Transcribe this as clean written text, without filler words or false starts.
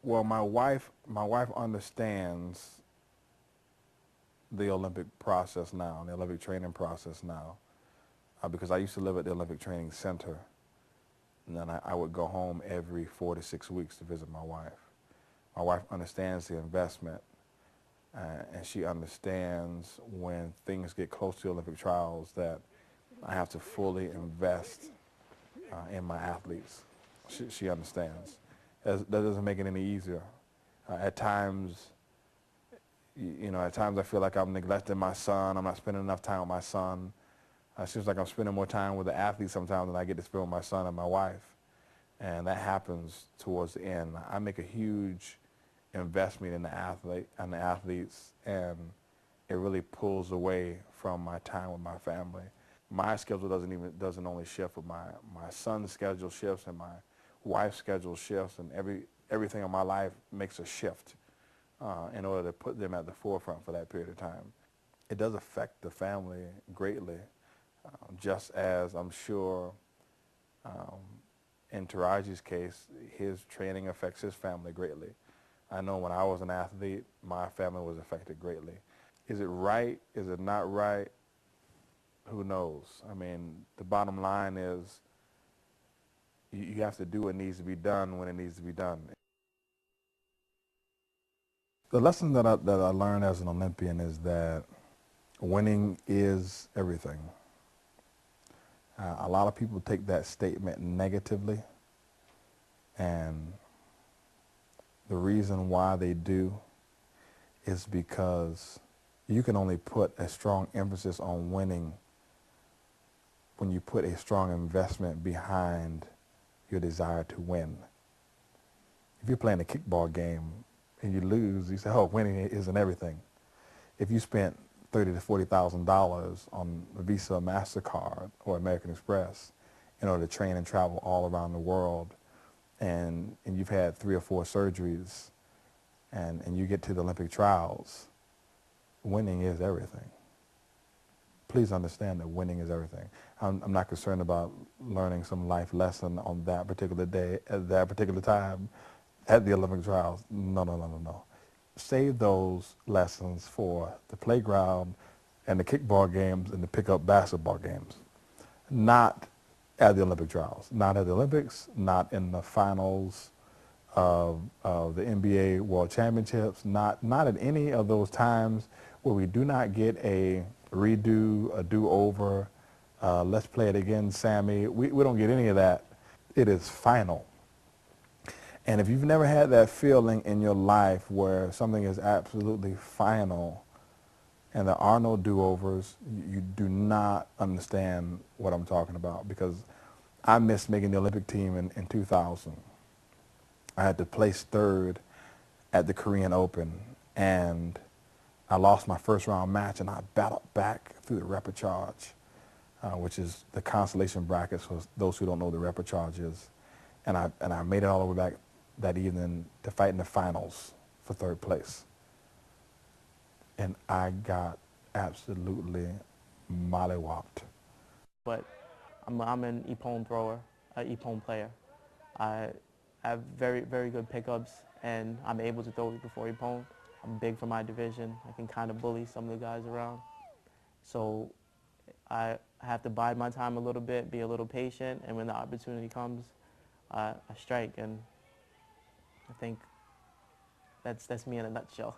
Well, my wife understands the Olympic process now, the Olympic training process now, because I used to live at the Olympic Training Center, and then I would go home every 4 to 6 weeks to visit my wife. My wife understands the investment, and she understands when things get close to Olympic trials that I have to fully invest in my athletes. She understands. That doesn't make it any easier. At times, at times I feel like I'm neglecting my son. I'm not spending enough time with my son. It seems like I'm spending more time with the athletes sometimes than I get to spend with my son and my wife. And that happens towards the end. I make a huge investment in the athletes, and it really pulls away from my time with my family. My schedule doesn't only shift, but my son's schedule shifts and my wife's schedule shifts, and everything in my life makes a shift in order to put them at the forefront for that period of time. It does affect the family greatly, just as I'm sure in Taraji's case, his training affects his family greatly. I know when I was an athlete, my family was affected greatly. Is it right? Is it not right? Who knows? I mean, the bottom line is you have to do what needs to be done when it needs to be done. The lesson that I learned as an Olympian is that winning is everything. A lot of people take that statement negatively, and the reason why they do is because you can only put a strong emphasis on winning when you put a strong investment behind your desire to win. If you're playing a kickball game and you lose, you say, "Oh, winning isn't everything." If you spent $30,000 to $40,000 on a Visa, MasterCard, or American Express in order to train and travel all around the world, and you've had 3 or 4 surgeries, and you get to the Olympic trials, winning is everything. Please understand that winning is everything. I'm not concerned about learning some life lesson on that particular day, at that particular time, at the Olympic trials. No, no, no, no, no. Save those lessons for the playground and the kickball games and the pickup basketball games. Not at the Olympic trials. Not at the Olympics, not in the finals of the NBA World Championships, not at any of those times where we do not get a redo, a do-over, let's play it again, Sammy. We don't get any of that. It is final. And if you've never had that feeling in your life where something is absolutely final and there are no do-overs, you do not understand what I'm talking about, because I missed making the Olympic team in 2000. I had to place third at the Korean Open, and I lost my first round match, and I battled back through the repechage, which is the consolation brackets for those who don't know what the repechage is. And I made it all the way back that evening to fight in the finals for third place. And I got absolutely mollywopped. But I'm an ippon thrower, an ippon player. I have very, very good pickups, and I'm able to throw before ippon. I'm big for my division. I can kind of bully some of the guys around. So I have to bide my time a little bit, be a little patient, and when the opportunity comes, I strike. And I think that's me in a nutshell.